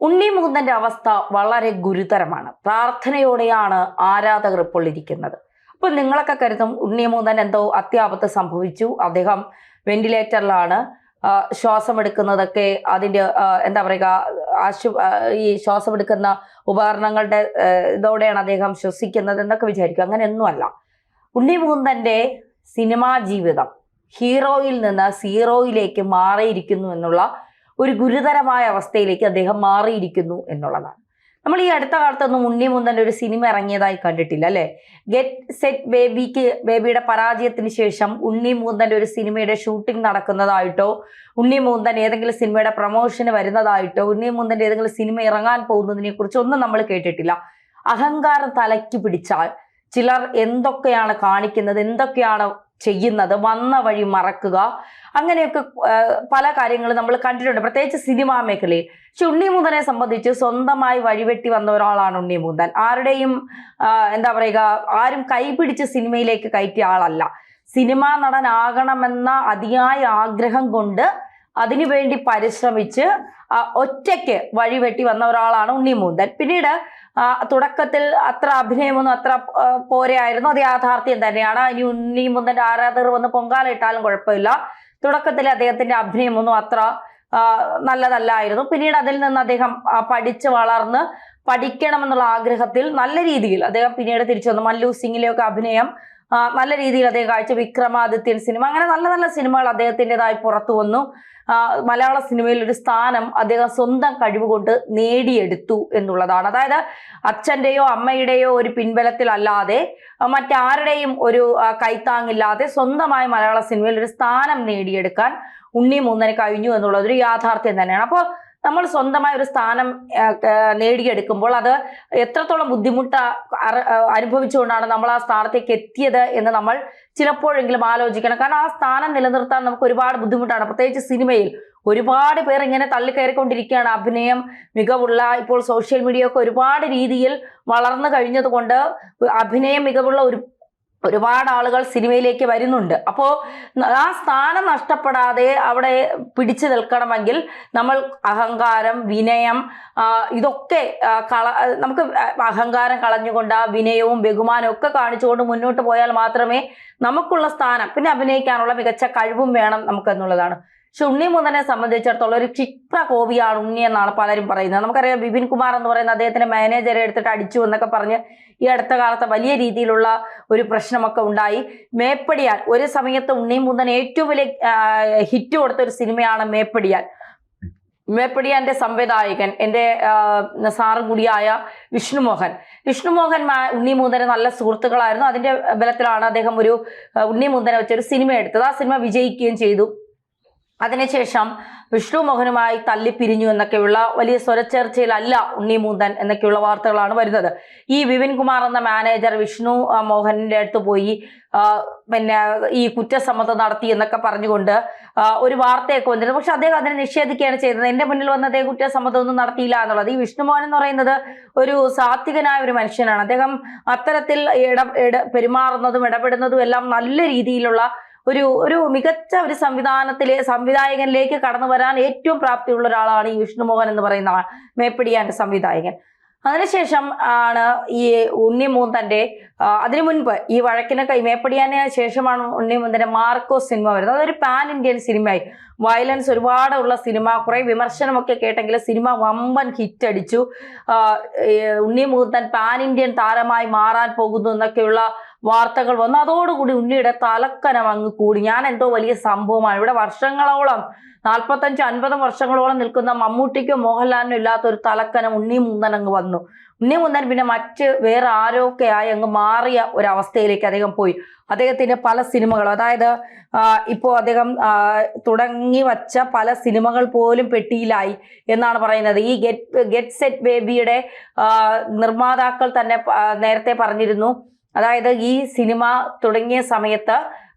ഉണ്ണി മുകുന്ദന്റെ അവസ്ഥ വളരെ ഗുരുതരമാണ്. പ്രാർത്ഥനയോടെയാണ് ആരാധകർ ഇപ്പോൾ ഇരിക്കുന്നത്. അപ്പൊ നിങ്ങളൊക്കെ കരുതും ഉണ്ണി മുകുന്ദൻ എന്തോ അത്യാപത്ത് സംഭവിച്ചു, അദ്ദേഹം വെന്റിലേറ്ററിലാണ്, ശ്വാസം എടുക്കുന്നതൊക്കെ അതിൻ്റെ എന്താ പറയുക, ഈ ശ്വാസം എടുക്കുന്ന ഉപകരണങ്ങളുടെ ഇതോടെയാണ് അദ്ദേഹം ശ്വസിക്കുന്നത് എന്നൊക്കെ വിചാരിക്കും. അങ്ങനെയൊന്നുമല്ല. ഉണ്ണി മുകുന്ദന്റെ സിനിമാ ജീവിതം ഹീറോയിൽ നിന്ന് സീറോയിലേക്ക് മാറിയിരിക്കുന്നു എന്നുള്ള ഒരു ഗുരുതരമായ അവസ്ഥയിലേക്ക് അദ്ദേഹം മാറിയിരിക്കുന്നു എന്നുള്ളതാണ്. നമ്മൾ ഈ അടുത്ത കാലത്തൊന്നും ഉണ്ണി മുകുന്ദന്റെ ഒരു സിനിമ ഇറങ്ങിയതായി കണ്ടിട്ടില്ല, അല്ലെ? ഗെറ്റ് സെറ്റ് ബേബിയുടെ പരാജയത്തിന് ശേഷം ഉണ്ണി മുകുന്ദന്റെ ഒരു സിനിമയുടെ ഷൂട്ടിംഗ് നടക്കുന്നതായിട്ടോ, ഉണ്ണി മുകുന്ദൻ ഏതെങ്കിലും സിനിമയുടെ പ്രൊമോഷന് വരുന്നതായിട്ടോ, ഉണ്ണി മുകുന്ദന്റെ ഏതെങ്കിലും സിനിമ ഇറങ്ങാൻ പോകുന്നതിനെ കുറിച്ചൊന്നും നമ്മൾ കേട്ടിട്ടില്ല. അഹങ്കാരം തലയ്ക്ക് പിടിച്ചാൽ ചിലർ എന്തൊക്കെയാണ് കാണിക്കുന്നത്, എന്തൊക്കെയാണ് ചെയ്യുന്നത്, വന്ന വഴി മറക്കുക, അങ്ങനെയൊക്കെ പല കാര്യങ്ങളും നമ്മൾ കണ്ടിട്ടുണ്ട്, പ്രത്യേകിച്ച് സിനിമാ മേഖലയിൽ. പക്ഷെ ഉണ്ണി മുകുന്ദനെ സംബന്ധിച്ച് സ്വന്തമായി വഴിവെട്ടി വന്ന ഒരാളാണ് ഉണ്ണി മുകുന്ദൻ. ആരുടെയും എന്താ പറയുക, ആരും കൈപിടിച്ച് സിനിമയിലേക്ക് കയറ്റിയ ആളല്ല. സിനിമാ നടനാകണമെന്ന അതിയായ ആഗ്രഹം കൊണ്ട് അതിനുവേണ്ടി പരിശ്രമിച്ച് ഒറ്റയ്ക്ക് വഴിവെട്ടി വന്ന ഒരാളാണ് ഉണ്ണി മുകുന്ദൻ. പിന്നീട് തുടക്കത്തിൽ അത്ര അഭിനയമൊന്നും അത്ര പോരെയായിരുന്നു, അത് യാഥാർത്ഥ്യം തന്നെയാണ്. ഇനി ഉണ്ണി മുകുന്ദന്റെ ആരാധകർ വന്ന് പൊങ്കാല ഇട്ടാലും കുഴപ്പമില്ല. തുടക്കത്തിൽ അദ്ദേഹത്തിന്റെ അഭിനയമൊന്നും അത്ര നല്ലതല്ലായിരുന്നു. പിന്നീട് അതിൽ നിന്ന് അദ്ദേഹം പഠിച്ച് വളർന്ന് പഠിക്കണമെന്നുള്ള ആഗ്രഹത്തിൽ നല്ല രീതിയിൽ അദ്ദേഹം പിന്നീട് തിരിച്ചു വന്നു. മല്ലു സിംഗിലെയൊക്കെ അഭിനയം നല്ല രീതിയിൽ അദ്ദേഹം കാഴ്ച, വിക്രമാദിത്യൻ സിനിമ, അങ്ങനെ നല്ല നല്ല സിനിമകൾ അദ്ദേഹത്തിൻ്റെതായി പുറത്തു വന്നു. മലയാള സിനിമയിൽ ഒരു സ്ഥാനം അദ്ദേഹം സ്വന്തം കഴിവുകൊണ്ട് നേടിയെടുത്തു എന്നുള്ളതാണ്. അതായത് അച്ഛൻ്റെയോ അമ്മയുടെയോ ഒരു പിൻബലത്തിലല്ലാതെ, മറ്റാരുടെയും ഒരു കൈത്താങ്ങില്ലാതെ സ്വന്തമായി മലയാള സിനിമയിൽ ഒരു സ്ഥാനം നേടിയെടുക്കാൻ ഉണ്ണി മുകുന്ദന് കഴിഞ്ഞു എന്നുള്ളതൊരു യാഥാർത്ഥ്യം തന്നെയാണ്. അപ്പോൾ നമ്മൾ സ്വന്തമായ ഒരു സ്ഥാനം നേടിയെടുക്കുമ്പോൾ അത് എത്രത്തോളം ബുദ്ധിമുട്ട് അനുഭവിച്ചുകൊണ്ടാണ് നമ്മൾ ആ സ്ഥാനത്തേക്ക് എത്തിയത് എന്ന് നമ്മൾ ചിലപ്പോഴെങ്കിലും ആലോചിക്കണം. കാരണം ആ സ്ഥാനം നിലനിർത്താൻ നമുക്ക് ഒരുപാട് ബുദ്ധിമുട്ടാണ്. പ്രത്യേകിച്ച് സിനിമയിൽ ഒരുപാട് പേർ ഇങ്ങനെ തള്ളിക്കയറിക്കൊണ്ടിരിക്കുകയാണ്. അഭിനയം മികവുള്ള, ഇപ്പോൾ സോഷ്യൽ മീഡിയ ഒക്കെ ഒരുപാട് രീതിയിൽ വളർന്നു കഴിഞ്ഞത് കൊണ്ട് അഭിനയം മികവുള്ള ഒരുപാട് ആളുകൾ സിനിമയിലേക്ക് വരുന്നുണ്ട്. അപ്പോൾ ആ സ്ഥാനം നഷ്ടപ്പെടാതെ അവിടെ പിടിച്ചു നിൽക്കണമെങ്കിൽ നമ്മൾ അഹങ്കാരം, വിനയം, ഇതൊക്കെ നമുക്ക് അഹങ്കാരം കളഞ്ഞുകൊണ്ട് ആ വിനയവും ബഹുമാനവും ഒക്കെ കാണിച്ചുകൊണ്ട് മുന്നോട്ട് പോയാൽ മാത്രമേ നമുക്കുള്ള സ്ഥാനം, പിന്നെ അഭിനയിക്കാനുള്ള മികച്ച കഴിവും വേണം നമുക്കെന്നുള്ളതാണ്. പക്ഷെ ഉണ്ണി മുകുന്ദനെ സംബന്ധിച്ചിടത്തോളം ഒരു ക്ഷിപ്ര കോപിയാണ് ഉണ്ണി എന്നാണ് പലരും പറയുന്നത്. നമുക്കറിയാം, ബിപിൻ കുമാർ എന്ന് പറയുന്ന അദ്ദേഹത്തിന്റെ മാനേജറെ എടുത്തിട്ട് അടിച്ചു എന്നൊക്കെ പറഞ്ഞ് ഈ അടുത്ത കാലത്ത് വലിയ രീതിയിലുള്ള ഒരു പ്രശ്നമൊക്കെ ഉണ്ടായി. മേപ്പടിയാൻ, ഒരു സമയത്ത് ഉണ്ണി മുകുന്ദൻ ഏറ്റവും വലിയ ഹിറ്റ് കൊടുത്ത ഒരു സിനിമയാണ് മേപ്പടിയാൻ. മേപ്പടിയാന്റെ സംവിധായകൻ എൻ്റെ സാറും കൂടിയായ വിഷ്ണുമോഹൻ ഉണ്ണി മുകുന്ദന് നല്ല സുഹൃത്തുക്കളായിരുന്നു. അതിന്റെ ബലത്തിലാണ് അദ്ദേഹം ഒരു ഉണ്ണി മുകുന്ദനെ വെച്ചൊരു സിനിമ എടുത്തത്. ആ സിനിമ വിജയിക്കുകയും ചെയ്തു. അതിനുശേഷം വിഷ്ണു മോഹനുമായി തല്ലിപ്പിരിഞ്ഞു എന്നൊക്കെയുള്ള വലിയ സ്വരച്ചേർച്ചയിലല്ല ഉണ്ണി മുകുന്ദൻ എന്നൊക്കെയുള്ള വാർത്തകളാണ് വരുന്നത്. ഈ ബിപിൻ കുമാർ എന്ന മാനേജർ വിഷ്ണു മോഹനിന്റെ അടുത്ത് പോയി പിന്നെ ഈ കുറ്റസമ്മതം നടത്തി എന്നൊക്കെ പറഞ്ഞുകൊണ്ട് ഒരു വാർത്തയൊക്കെ വന്നിരുന്നു. പക്ഷെ അദ്ദേഹം അതിനെ നിഷേധിക്കുകയാണ് ചെയ്തത്. എൻ്റെ മുന്നിൽ വന്ന് അദ്ദേഹം കുറ്റസമ്മതം ഒന്നും നടത്തിയില്ല എന്നുള്ളത്. ഈ വിഷ്ണു മോഹൻ എന്ന് പറയുന്നത് ഒരു സാത്വികനായ ഒരു മനുഷ്യനാണ്. അദ്ദേഹം അത്തരത്തിൽ പെരുമാറുന്നതും ഇടപെടുന്നതും എല്ലാം നല്ല രീതിയിലുള്ള ഒരു മികച്ച ഒരു സംവിധായകനിലേക്ക് കടന്നു വരാൻ ഏറ്റവും പ്രാപ്തിയുള്ള ഒരാളാണ് ഈ വിഷ്ണുമോഹൻ എന്ന് പറയുന്ന മേപ്പടിയാന്റെ സംവിധായകൻ. അതിനുശേഷം ആണ് ഈ ഉണ്ണി മുകുന്ദന്റെ, അതിനു മുൻപ് ഈ വഴക്കിനൊക്കെ മേപ്പടിയാന് ശേഷമാണ് ഉണ്ണി മുകുന്ദന്റെ മാർക്കോസ് സിനിമ വരുന്നത്. അതൊരു പാൻ ഇന്ത്യൻ സിനിമയായി. വയലൻസ് ഒരുപാടുള്ള സിനിമ, കുറെ വിമർശനമൊക്കെ കേട്ടെങ്കിൽ സിനിമ വമ്പൻ ഹിറ്റ് അടിച്ചു. ഉണ്ണി മുകുന്ദൻ പാൻ ഇന്ത്യൻ താരമായി മാറാൻ പോകുന്നു എന്നൊക്കെയുള്ള വാർത്തകൾ വന്നു. അതോടുകൂടി ഉണ്ണിയുടെ തലക്കനം അങ്ങ് കൂടി. ഞാൻ എന്തോ വലിയ സംഭവമാണ്, ഇവിടെ വർഷങ്ങളോളം 45-50 വർഷങ്ങളോളം നിൽക്കുന്ന മമ്മൂട്ടിക്കോ മോഹൻലാലിനോ ഇല്ലാത്ത ഒരു തലക്കനം ഉണ്ണി മുകുന്ദൻ അങ്ങ് വന്നു. ഉണ്ണി മുകുന്ദൻ പിന്നെ വേറെ ആരൊക്കെ ആയി അങ്ങ് മാറിയ ഒരവസ്ഥയിലേക്ക് അദ്ദേഹം പോയി. അദ്ദേഹത്തിന്റെ പല സിനിമകളും, അതായത് ഇപ്പോൾ അദ്ദേഹം തുടങ്ങി വച്ച പല സിനിമകൾ പോലും പെട്ടിയിലായി എന്നാണ് പറയുന്നത്. ഈ ഗെറ്റ് സെറ്റ് ബേബിയുടെ നിർമ്മാതാക്കൾ തന്നെ നേരത്തെ പറഞ്ഞിരുന്നു, അതായത് ഈ സിനിമ തുടങ്ങിയ സമയത്ത്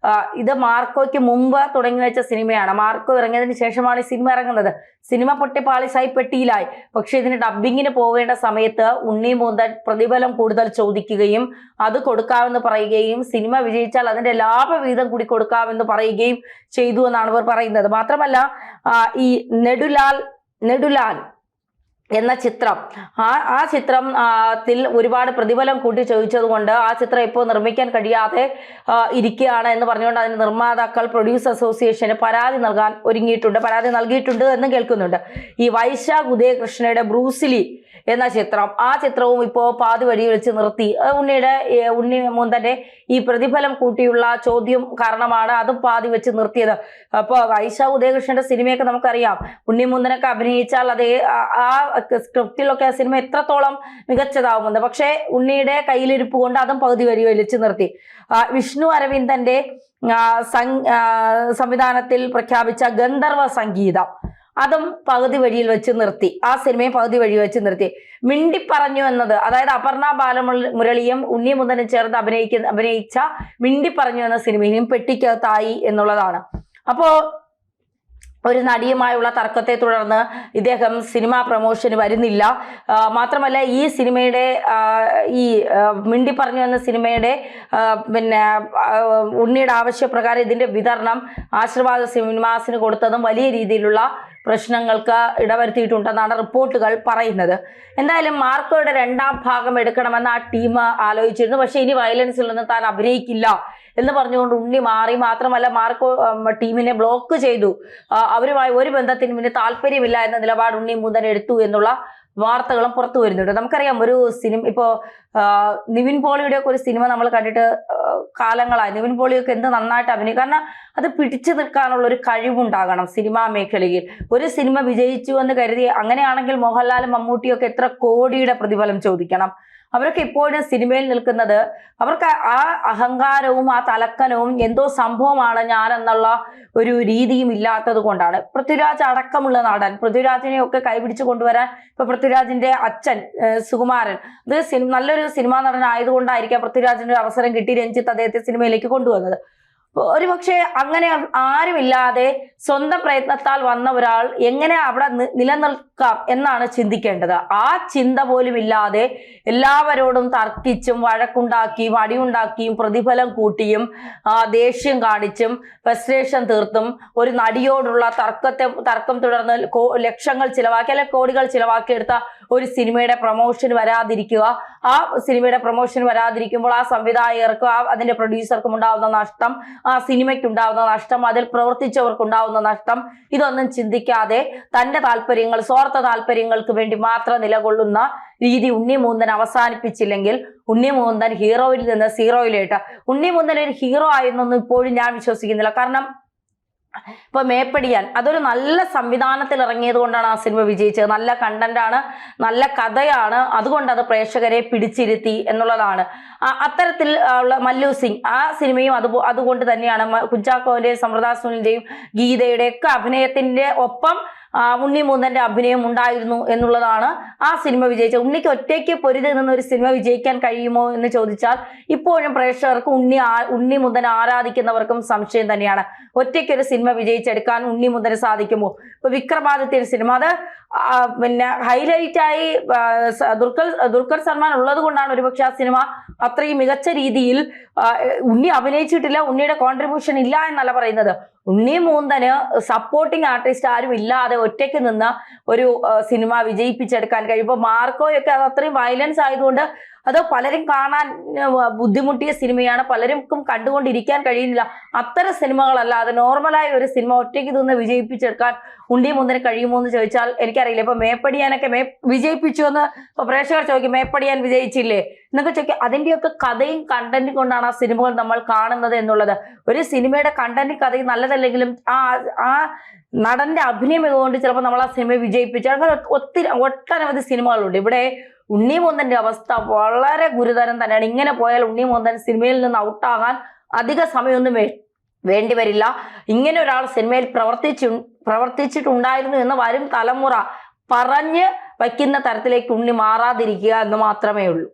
ഇത് മാർക്കോയ്ക്ക് മുമ്പ് തുടങ്ങി വെച്ച സിനിമയാണ്. മാർക്കോ ഇറങ്ങിയതിന് ശേഷമാണ് ഈ സിനിമ ഇറങ്ങുന്നത്. സിനിമ പൊട്ടിപ്പാളിസായി പെട്ടിയിലായി. പക്ഷെ ഇതിന് ഡബ്ബിങ്ങിന് പോവേണ്ട സമയത്ത് ഉണ്ണി മുകുന്ദൻ പ്രതിഫലം കൂടുതൽ ചോദിക്കുകയും അത് കൊടുക്കാമെന്ന് പറയുകയും സിനിമ വിജയിച്ചാൽ അതിന്റെ ലാഭവിഹിതം കൂടി കൊടുക്കാമെന്ന് പറയുകയും ചെയ്തു എന്നാണ് ഇവർ പറയുന്നത്. മാത്രമല്ല ഈ നെടുലാൽ എന്ന ചിത്രം ആ ചിത്രത്തിൽ ഒരുപാട് പ്രതിഫലം കൂട്ടി ചോദിച്ചത് കൊണ്ട് ആ ചിത്രം ഇപ്പോൾ നിർമ്മിക്കാൻ കഴിയാതെ ഇരിക്കുകയാണ് എന്ന് പറഞ്ഞുകൊണ്ട് അതിന് നിർമ്മാതാക്കൾ പ്രൊഡ്യൂസ് അസോസിയേഷന് പരാതി നൽകിയിട്ടുണ്ട് എന്ന് കേൾക്കുന്നുണ്ട്. ഈ വൈശാഖ് ഉദയകൃഷ്ണയുടെ ബ്രൂസിലി എന്ന ചിത്രം, ആ ചിത്രവും ഇപ്പോൾ പാതി വഴി വെച്ച് നിർത്തി. ഉണ്ണി മുകുന്ദന്റെ ഈ പ്രതിഫലം കൂട്ടിയുള്ള ചോദ്യം കാരണമാണ് അതും പാതി വെച്ച് നിർത്തിയത്. അപ്പോൾ വൈശാഖ് ഉദയകൃഷ്ണന്റെ സിനിമയൊക്കെ നമുക്കറിയാം, ഉണ്ണി മുകുന്ദനൊക്കെ അഭിനയിച്ചാൽ അതേ ആ സ്ക്രിപ്റ്റിലൊക്കെ ആ സിനിമ എത്രത്തോളം മികച്ചതാവുമെന്ന്. പക്ഷേ ഉണ്ണിയുടെ കയ്യിലിരിപ്പ് കൊണ്ട് അതും പകുതി വരി വലിച്ചു നിർത്തി. വിഷ്ണു അരവിന്ദന്റെ സംവിധാനത്തിൽ പ്രഖ്യാപിച്ച ഗന്ധർവ സംഗീതം അതും പകുതി വഴിയിൽ വെച്ച് നിർത്തി. ആ സിനിമയും പകുതി വഴി വെച്ച് നിർത്തി. മിണ്ടിപ്പറഞ്ഞു എന്നത്, അതായത് അപർണ ബാലമുരളിയും ഉണ്ണി മുകുന്ദനും ചേർന്ന് അഭിനയിച്ച മിണ്ടിപ്പറഞ്ഞു എന്ന സിനിമയിലും പെട്ടിക്കകത്തായി എന്നുള്ളതാണ്. അപ്പോ ഒരു നടിയുമായുള്ള തർക്കത്തെ തുടർന്ന് ഇദ്ദേഹം സിനിമാ പ്രൊമോഷന് വരുന്നില്ല. മാത്രമല്ല ഈ സിനിമയുടെ മിണ്ടിപ്പറഞ്ഞു എന്ന സിനിമയുടെ ഉണ്ണിയുടെ ആവശ്യപ്രകാരം ഇതിന്റെ വിതരണം ആശീർവാദ സിനിമാസിന് കൊടുത്തതും വലിയ രീതിയിലുള്ള പ്രശ്നങ്ങൾക്ക് ഇടവരുത്തിയിട്ടുണ്ടെന്നാണ് റിപ്പോർട്ടുകൾ പറയുന്നത്. എന്തായാലും മാർക്കോയുടെ 2ാം ഭാഗം എടുക്കണമെന്ന് ആ ടീം ആലോചിച്ചിരുന്നു. പക്ഷേ ഇനി വയലൻസിൽ നിന്ന് താൻ അഭിനയിക്കില്ല എന്ന് പറഞ്ഞുകൊണ്ട് ഉണ്ണി മാറി. മാത്രമല്ല മാർക്കോ ടീമിനെ ബ്ലോക്ക് ചെയ്തു. അവരുമായി ഒരു ബന്ധത്തിനും ഇനി താല്പര്യമില്ല എന്ന നിലപാട് ഉണ്ണി മുകുന്ദൻ എടുത്തു എന്നുള്ള വാർത്തകളും പുറത്തു വരുന്നുണ്ട്. നമുക്കറിയാം ഒരു സിനിമ ഇപ്പോൾ നിവിൻ പോളിയുടെ ഒക്കെ ഒരു സിനിമ നമ്മൾ കണ്ടിട്ട് കാലങ്ങളായി. നിവിൻ പോളിയൊക്കെ എന്ത് നന്നായിട്ട് അഭിനയിക്കും. കാരണം അത് പിടിച്ചു നിൽക്കാനുള്ള ഒരു കഴിവുണ്ടാകണം സിനിമാ മേഖലയിൽ. ഒരു സിനിമ വിജയിച്ചു എന്ന് കരുതി അങ്ങനെയാണെങ്കിൽ മോഹൻലാലും മമ്മൂട്ടിയൊക്കെ എത്ര കോടിയുടെ പ്രതിഫലം ചോദിക്കണം. അവരൊക്കെ ഇപ്പോഴും സിനിമയിൽ നിൽക്കുന്നത് അവർക്ക് ആ അഹങ്കാരവും ആ തലക്കനവും എന്തോ സംഭവമാണ് ഞാൻ എന്നുള്ള ഒരു രീതിയും ഇല്ലാത്തത് കൊണ്ടാണ്. പൃഥ്വിരാജ് അടക്കമുള്ള നടൻ, പൃഥ്വിരാജിനെ ഒക്കെ കൈപിടിച്ചു കൊണ്ടുവരാൻ ഇപ്പൊ പൃഥ്വിരാജിന്റെ അച്ഛൻ സുകുമാരൻ അത് നല്ലൊരു സിനിമാ നടനായതുകൊണ്ടായിരിക്കാം പൃഥ്വിരാജിന്റെ അവസരം കിട്ടി രഞ്ജിത്ത് അദ്ദേഹത്തെ സിനിമയിലേക്ക് കൊണ്ടുവന്നത്. ഒരുപക്ഷെ അങ്ങനെ ആരുമില്ലാതെ സ്വന്തം പ്രയത്നത്താൽ വന്ന ഒരാൾ എങ്ങനെ അവിടെ നിലനിൽക്കാം എന്നാണ് ചിന്തിക്കേണ്ടത്. ആ ചിന്ത പോലും ഇല്ലാതെ എല്ലാവരോടും തർക്കിച്ചും വഴക്കുണ്ടാക്കിയും അടിയുണ്ടാക്കിയും പ്രതിഫലം കൂട്ടിയും ദേഷ്യം കാണിച്ചും ഫ്രസ്ട്രേഷൻ തീർത്തും ഒരു നടിയോടുള്ള തർക്കം തുടർന്ന് ലക്ഷങ്ങൾ ചിലവാക്കി അല്ലെങ്കിൽ കോടികൾ ചിലവാക്കിയെടുത്ത ഒരു സിനിമയുടെ പ്രൊമോഷൻ വരാതിരിക്കുക. ആ സിനിമയുടെ പ്രൊമോഷൻ വരാതിരിക്കുമ്പോൾ ആ സംവിധായകർക്കും അതിന്റെ പ്രൊഡ്യൂസർക്കും ഉണ്ടാവുന്ന നഷ്ടം, ആ സിനിമയ്ക്കുണ്ടാവുന്ന നഷ്ടം, അതിൽ പ്രവർത്തിച്ചവർക്കുണ്ടാവുന്ന നഷ്ടം, ഇതൊന്നും ചിന്തിക്കാതെ തന്റെ താല്പര്യങ്ങൾ, സ്വാർത്ഥ താല്പര്യങ്ങൾക്ക് വേണ്ടി മാത്രം നിലകൊള്ളുന്ന രീതി ഉണ്ണി മുകുന്ദൻ അവസാനിപ്പിച്ചില്ലെങ്കിൽ ഉണ്ണി മുകുന്ദൻ ഹീറോയിൽ നിന്ന് സീറോയിലേട്ട്. ഉണ്ണി മുകുന്ദൻ ഒരു ഹീറോ ആയിരുന്നൊന്നും ഇപ്പോഴും ഞാൻ വിശ്വസിക്കുന്നില്ല. കാരണം ഇപ്പൊ മേപ്പടിയാൻ അതൊരു നല്ല സംവിധാനത്തിൽ ഇറങ്ങിയത് കൊണ്ടാണ് ആ സിനിമ വിജയിച്ചത്. നല്ല കണ്ടന്റാണ്, നല്ല കഥയാണ്, അതുകൊണ്ട് അത് പ്രേക്ഷകരെ പിടിച്ചിരുത്തി എന്നുള്ളതാണ്. അത്തരത്തിൽ ഉള്ള മല്ലു സിംഗ് ആ സിനിമയും അതുകൊണ്ട് തന്നെയാണ്. കുഞ്ചാക്കോന്റെയും സമൃദ്ധ സുനിലിന്റെയും ഗീതയുടെ ഒക്കെ അഭിനയത്തിന്റെ ഒപ്പം ഉണ്ണി മുകുന്ദന്റെ അഭിനയം ഉണ്ടായിരുന്നു എന്നുള്ളതാണ് ആ സിനിമ വിജയിച്ചത്. ഉണ്ണിക്ക് ഒറ്റയ്ക്ക് പൊരുതി നിന്നൊരു സിനിമ വിജയിക്കാൻ കഴിയുമോ എന്ന് ചോദിച്ചാൽ ഇപ്പോഴും പ്രേക്ഷകർക്ക് ഉണ്ണി മുകുന്ദൻ ആരാധിക്കുന്നവർക്കും സംശയം തന്നെയാണ്. ഒറ്റയ്ക്കൊരു സിനിമ വിജയിച്ചെടുക്കാൻ ഉണ്ണി മുകുന്ദന് സാധിക്കുമോ? ഇപ്പൊ വിക്രമാദിത്യൻ സിനിമ അത് ഹൈലൈറ്റായി ദുൽഖർ സൽമാൻ ഉള്ളത് കൊണ്ടാണ് ഒരുപക്ഷെ ആ സിനിമ അത്രയും മികച്ച രീതിയിൽ ഉണ്ണി അഭിനയിച്ചിട്ടില്ല, ഉണ്ണിയുടെ കോൺട്രിബ്യൂഷൻ ഇല്ല എന്നല്ല പറയുന്നത്. ഉണ്ണി മുകുന്ദന് സപ്പോർട്ടിങ് ആർട്ടിസ്റ്റ് ആരും ഇല്ലാതെ ഒറ്റയ്ക്ക് നിന്ന് ഒരു സിനിമ വിജയിപ്പിച്ചെടുക്കാൻ കഴിയും. ഇപ്പൊ മാർക്കോയൊക്കെ അത് അത്രയും വയലൻസ് ആയതുകൊണ്ട് അത് പലരും കാണാൻ ബുദ്ധിമുട്ടിയ സിനിമയാണ്, പലർക്കും കണ്ടുകൊണ്ടിരിക്കാൻ കഴിയുന്നില്ല. അത്തരം സിനിമകളല്ലാതെ നോർമലായ ഒരു സിനിമ ഒറ്റയ്ക്ക് നിന്ന് വിജയിപ്പിച്ചെടുക്കാൻ ഉണ്ണി മുകുന്ദന് കഴിയുമോ എന്ന് ചോദിച്ചാൽ എനിക്കറിയില്ല. ഇപ്പൊ മേപ്പടിയാനൊക്കെ വിജയിപ്പിച്ചു എന്ന് ഇപ്പൊ പ്രേക്ഷകർ ചോദിക്കും, മേപ്പടിയാൻ വിജയിച്ചില്ലേ എന്നൊക്കെ ചോദിക്കും. അതിന്റെയൊക്കെ കഥയും കണ്ടന്റും കൊണ്ടാണ് ആ സിനിമകൾ നമ്മൾ കാണുന്നത് എന്നുള്ളത്. ഒരു സിനിമയുടെ കണ്ടന്റും കഥയും നല്ലതല്ലെങ്കിലും ആ നടന്റെ അഭിനയം ഇതുകൊണ്ട് ചിലപ്പോൾ നമ്മൾ ആ സിനിമ വിജയിപ്പിച്ചു. അങ്ങനെ ഒട്ടനവധി സിനിമകളുണ്ട്. ഇവിടെ ഉണ്ണി മുകുന്ദന്റെ അവസ്ഥ വളരെ ഗുരുതരം തന്നെയാണ്. ഇങ്ങനെ പോയാൽ ഉണ്ണി മുകുന്ദൻ സിനിമയിൽ നിന്ന് ഔട്ടാകാൻ അധിക സമയമൊന്നും വേണ്ടി വരില്ല. ഇങ്ങനെ ഒരാൾ സിനിമയിൽ പ്രവർത്തിച്ചിട്ടുണ്ടായിരുന്നു എന്ന് വരും തലമുറ പറഞ്ഞ് വയ്ക്കുന്ന തരത്തിലേക്ക് ഉണ്ണി മാറാതിരിക്കുക എന്ന് മാത്രമേ ഉള്ളൂ.